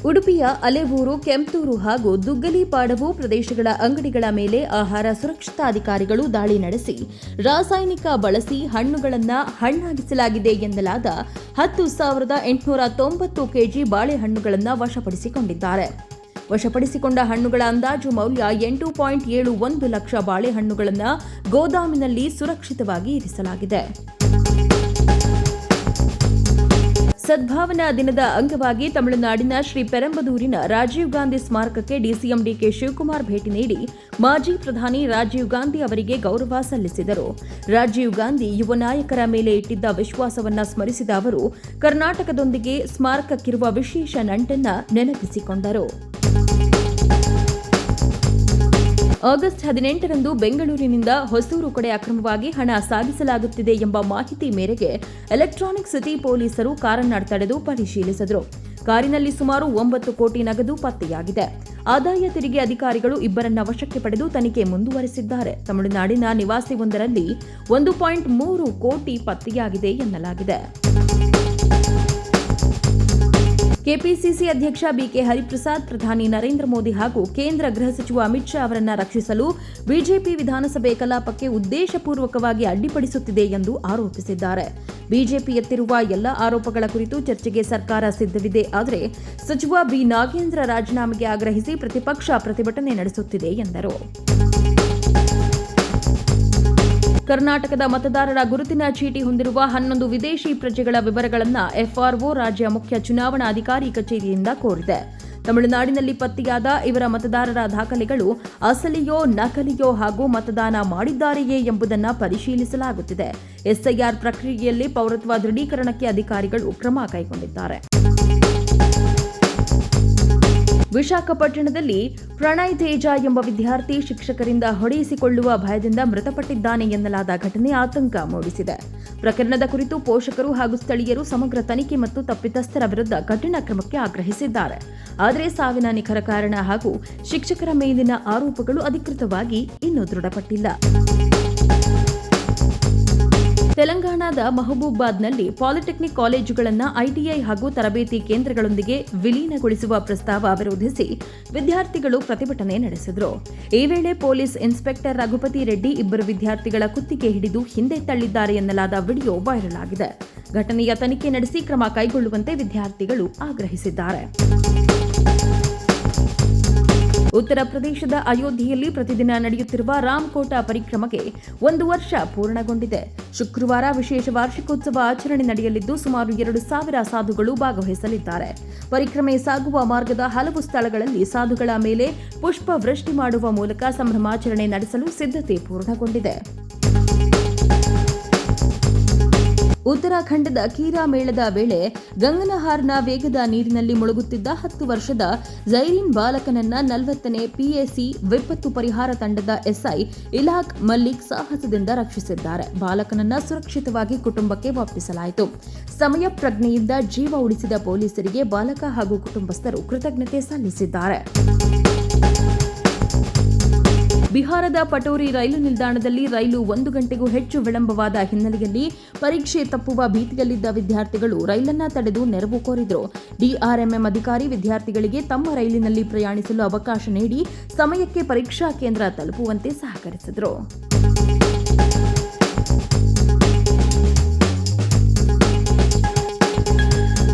ಉಡುಪಿಯ ಅಲೆವೂರು, ಕೆಂಪತೂರು ಹಾಗೂ ದುಗ್ಗಲಿಪಾಡವು ಪ್ರದೇಶಗಳ ಅಂಗಡಿಗಳ ಮೇಲೆ ಆಹಾರ ಸುರಕ್ಷತಾಧಿಕಾರಿಗಳು ದಾಳಿ ನಡೆಸಿ ರಾಸಾಯನಿಕ ಬಳಸಿ ಹಣ್ಣುಗಳನ್ನು ಹಣ್ಣಾಗಿಸಲಾಗಿದೆ ಎನ್ನಲಾದ 10,890 ಕೆಜಿ ಬಾಳೆಹಣ್ಣುಗಳನ್ನು ವಶಪಡಿಸಿಕೊಂಡಿದ್ದಾರೆ. ವಶಪಡಿಸಿಕೊಂಡ ಹಣ್ಣುಗಳ ಅಂದಾಜು ಮೌಲ್ಯ 8.71 ಲಕ್ಷ ಬಾಳೆಹಣ್ಣುಗಳನ್ನು ಗೋದಾಮಿನಲ್ಲಿ ಸುರಕ್ಷಿತವಾಗಿ ಇರಿಸಲಾಗಿದೆ. ಸದ್ಭಾವನಾ ದಿನದ ಅಂಗವಾಗಿ ತಮಿಳುನಾಡಿನ ಶ್ರೀ ಪೆರಂಬದೂರಿನ ರಾಜೀವ್ ಗಾಂಧಿ ಸ್ಮಾರಕಕ್ಕೆ ಡಿಸಿಎಂ ಡಿಕೆ ಶಿವಕುಮಾರ್ ಭೇಟಿ ನೀಡಿ ಮಾಜಿ ಪ್ರಧಾನಿ ರಾಜೀವ್ ಗಾಂಧಿ ಅವರಿಗೆ ಗೌರವ ಸಲ್ಲಿಸಿದರು. ರಾಜೀವ್ ಗಾಂಧಿ ಯುವ ನಾಯಕರ ಮೇಲೆ ಇಟ್ಟಿದ್ದ ವಿಶ್ವಾಸವನ್ನ ಸ್ಮರಿಸಿದ ಅವರು ಕರ್ನಾಟಕದೊಂದಿಗೆ ಸ್ಮಾರಕಕ್ಕಿರುವ ವಿಶೇಷ ನಂಟನ್ನ ನೆನಪಿಸಿಕೊಂಡರು. ಆಗಸ್ಟ್ 18ರಂದು ಬೆಂಗಳೂರಿನಿಂದ ಹೊಸೂರು ಕಡೆ ಅಕ್ರಮವಾಗಿ ಹಣ ಸಾಗಿಸಲಾಗುತ್ತಿದೆ ಎಂಬ ಮಾಹಿತಿ ಮೇರೆಗೆ ಎಲೆಕ್ಟ್ರಾನಿಕ್ ಸಿಟಿ ಪೊಲೀಸರು ಕಾರನ್ನು ತಡೆದು ಪರಿಶೀಲಿಸಿದರು. ಕಾರಿನಲ್ಲಿ ಸುಮಾರು 9 ಕೋಟಿ ನಗದು ಪತ್ತೆಯಾಗಿದೆ. ಆದಾಯ ತೆರಿಗೆ ಅಧಿಕಾರಿಗಳು ಇಬ್ಬರನ್ನ ವಶಕ್ಕೆ ಪಡೆದು ತನಿಖೆ ಮುಂದುವರೆಸಿದ್ದಾರೆ. ತಮಿಳುನಾಡಿನ ನಿವಾಸಿಯೊಂದರಲ್ಲಿ 1.3 ಕೋಟಿ ಪತ್ತೆಯಾಗಿದೆ ಎನ್ನಲಾಗಿದೆ. ಕೆಪಿಸಿಸಿ ಅಧ್ಯಕ್ಷ ಬಿಕೆ ಹರಿಪ್ರಸಾದ್ ಪ್ರಧಾನಿ ನರೇಂದ್ರ ಮೋದಿ ಹಾಗೂ ಕೇಂದ್ರ ಗೃಹ ಸಚಿವ ಅಮಿತ್ ಶಾ ಅವರನ್ನು ರಕ್ಷಿಸಲು ಬಿಜೆಪಿ ವಿಧಾನಸಭೆ ಕಲಾಪಕ್ಕೆ ಉದ್ದೇಶಪೂರ್ವಕವಾಗಿ ಅಡ್ಡಿಪಡಿಸುತ್ತಿದೆ ಎಂದು ಆರೋಪಿಸಿದ್ದಾರೆ. ಬಿಜೆಪಿ ಎತ್ತಿರುವ ಎಲ್ಲ ಆರೋಪಗಳ ಕುರಿತು ಚರ್ಚೆಗೆ ಸರ್ಕಾರ ಸಿದ್ಧವಿದೆ. ಆದರೆ ಸಚಿವ ಬಿ ನಾಗೇಂದ್ರ ರಾಜೀನಾಮೆಗೆ ಆಗ್ರಹಿಸಿ ಪ್ರತಿಪಕ್ಷ ಪ್ರತಿಭಟನೆ ನಡೆಸುತ್ತಿದೆ ಎಂದರು. ಕರ್ನಾಟಕದ ಮತದಾರರ ಗುರುತಿನ ಚೀಟಿ ಹೊಂದಿರುವ 11 ವಿದೇಶಿ ಪ್ರಜೆಗಳ ವಿವರಗಳನ್ನು ಎಫ್ಆರ್ಒ ರಾಜ್ಯ ಮುಖ್ಯ ಚುನಾವಣಾಧಿಕಾರಿ ಕಚೇರಿಯಿಂದ ಕೋರಿದೆ. ತಮಿಳುನಾಡಿನಲ್ಲಿ ಪತ್ತೆಯಾದ ಇವರ ಮತದಾರರ ದಾಖಲೆಗಳು ಅಸಲಿಯೋ ನಕಲಿಯೋ ಹಾಗೂ ಮತದಾನ ಮಾಡಿದ್ದಾರೆಯೇ ಎಂಬುದನ್ನು ಪರಿಶೀಲಿಸಲಾಗುತ್ತಿದೆ. ಎಸ್ಐಆರ್ ಪ್ರಕ್ರಿಯೆಯಲ್ಲಿ ಪೌರತ್ವ ದೃಢೀಕರಣಕ್ಕೆ ಅಧಿಕಾರಿಗಳು ಕ್ರಮ ಕೈಗೊಂಡಿದ್ದಾರೆ. ವಿಶಾಖಪಟ್ಟಣದಲ್ಲಿ ಪ್ರಣಯ್ ತೇಜ ಎಂಬ ವಿದ್ಯಾರ್ಥಿ ಶಿಕ್ಷಕರಿಂದ ಹೊಡೆಯಿಸಿಕೊಳ್ಳುವ ಭಯದಿಂದ ಮೃತಪಟ್ಟಿದ್ದಾನೆ ಎನ್ನಲಾದ ಘಟನೆ ಆತಂಕ ಮೂಡಿಸಿದೆ. ಪ್ರಕರಣದ ಕುರಿತು ಪೋಷಕರು ಹಾಗೂ ಸ್ಥಳೀಯರು ಸಮಗ್ರ ತನಿಖೆ ಮತ್ತು ತಪ್ಪಿತಸ್ಥರ ವಿರುದ್ಧ ಕಠಿಣ ಕ್ರಮಕ್ಕೆ ಆಗ್ರಹಿಸಿದ್ದಾರೆ. ಆದರೆ ಸಾವಿನ ನಿಖರ ಕಾರಣ ಹಾಗೂ ಶಿಕ್ಷಕರ ಮೇಲಿನ ಆರೋಪಗಳು ಅಧಿಕೃತವಾಗಿ ಇನ್ನೂ ದೃಢಪಟ್ಟಿಲ್ಲ. ತೆಲಂಗಾಣದ ಮಹಬೂಬಾದ್ನಲ್ಲಿ ಪಾಲಿಟೆಕ್ನಿಕ್ ಕಾಲೇಜುಗಳನ್ನು ಐಟಿಐ ಹಾಗೂ ತರಬೇತಿ ಕೇಂದ್ರಗಳೊಂದಿಗೆ ವಿಲೀನಗೊಳಿಸುವ ಪ್ರಸ್ತಾವ ವಿರೋಧಿಸಿ ವಿದ್ಯಾರ್ಥಿಗಳು ಪ್ರತಿಭಟನೆ ನಡೆಸಿದರು. ಈ ವೇಳೆ ಪೊಲೀಸ್ ಇನ್ಸ್ಪೆಕ್ಟರ್ ರಘುಪತಿ ರೆಡ್ಡಿ ಇಬ್ಬರು ವಿದ್ಯಾರ್ಥಿಗಳ ಕುತ್ತಿಗೆ ಹಿಡಿದು ಹಿಂದೆ ತಳ್ಳಿದ್ದಾರೆ ಎನ್ನಲಾದ ವಿಡಿಯೋ ವೈರಲ್ ಆಗಿದೆ. ಘಟನೆಯ ತನಿಖೆ ನಡೆಸಿ ಕ್ರಮ ಕೈಗೊಳ್ಳುವಂತೆ ವಿದ್ಯಾರ್ಥಿಗಳು ಆಗ್ರಹಿಸಿದ್ದಾರೆ. ಉತ್ತರ ಪ್ರದೇಶದ ಅಯೋಧ್ಯೆಯಲ್ಲಿ ಪ್ರತಿದಿನ ನಡೆಯುತ್ತಿರುವ ರಾಮಕೋಟ ಪರಿಕ್ರಮೆಗೆ 1 ವರ್ಷ ಪೂರ್ಣಗೊಂಡಿದೆ. ಶುಕ್ರವಾರ ವಿಶೇಷ ವಾರ್ಷಿಕೋತ್ಸವ ಆಚರಣೆ ನಡೆಯಲಿದ್ದು ಸುಮಾರು 2,000 ಸಾಧುಗಳು ಭಾಗವಹಿಸಲಿದ್ದಾರೆ. ಪರಿಕ್ರಮೆ ಸಾಗುವ ಮಾರ್ಗದ ಹಲವು ಸ್ಥಳಗಳಲ್ಲಿ ಸಾಧುಗಳ ಮೇಲೆ ಪುಷ್ಪ ವೃಷ್ಟಿ ಮಾಡುವ ಮೂಲಕ ಸಂಭ್ರಮಾಚರಣೆ ನಡೆಸಲು ಸಿದ್ಧತೆ ಪೂರ್ಣಗೊಂಡಿದೆ. ಉತ್ತರಾಖಂಡದ ಕೀರಾ ಮೇಳದ ವೇಳೆ ಗಂಗನಹಾರ್ನ ವೇಗದ ನೀರಿನಲ್ಲಿ ಮುಳುಗುತ್ತಿದ್ದ 10 ವರ್ಷದ ಜೈರಿನ್ ಬಾಲಕನನ್ನ 40ನೇ ಪಿಎಸಿ ವಿಪತ್ತು ಪರಿಹಾರ ತಂಡದ ಎಸ್ಐ ಇಲಾಖ್ ಮಲ್ಲಿಕ್ ಸಾಹಸದಿಂದ ರಕ್ಷಿಸಿದ್ದಾರೆ. ಬಾಲಕನನ್ನ ಸುರಕ್ಷಿತವಾಗಿ ಕುಟುಂಬಕ್ಕೆ ವಾಪಸಿಸಲಾಯಿತು. ಸಮಯ ಪ್ರಜ್ಞೆಯಿಂದ ಜೀವ ಉಳಿಸಿದ ಪೊಲೀಸರಿಗೆ ಬಾಲಕ ಹಾಗೂ ಕುಟುಂಬಸ್ಥರು ಕೃತಜ್ಞತೆ ಸಲ್ಲಿಸಿದ್ದಾರೆ. ಬಿಹಾರದ ಪಟೋರಿ ರೈಲು ನಿಲ್ದಾಣದಲ್ಲಿ ರೈಲು 1 ಗಂಟೆಗೂ ಹೆಚ್ಚು ವಿಳಂಬವಾದ ಹಿನ್ನೆಲೆಯಲ್ಲಿ ಪರೀಕ್ಷೆ ತಪ್ಪುವ ಭೀತಿಯಲ್ಲಿದ್ದ ವಿದ್ಯಾರ್ಥಿಗಳು ರೈಲನ್ನ ತಡೆದು ನೆರವು ಕೋರಿದರು. ಡಿಆರ್ಎಂಎಂ ಅಧಿಕಾರಿ ವಿದ್ಯಾರ್ಥಿಗಳಿಗೆ ತಮ್ಮ ರೈಲಿನಲ್ಲಿ ಪ್ರಯಾಣಿಸಲು ಅವಕಾಶ ನೀಡಿ ಸಮಯಕ್ಕೆ ಪರೀಕ್ಷಾ ಕೇಂದ್ರ ತಲುಪುವಂತೆ ಸಹಕರಿಸಿದರು.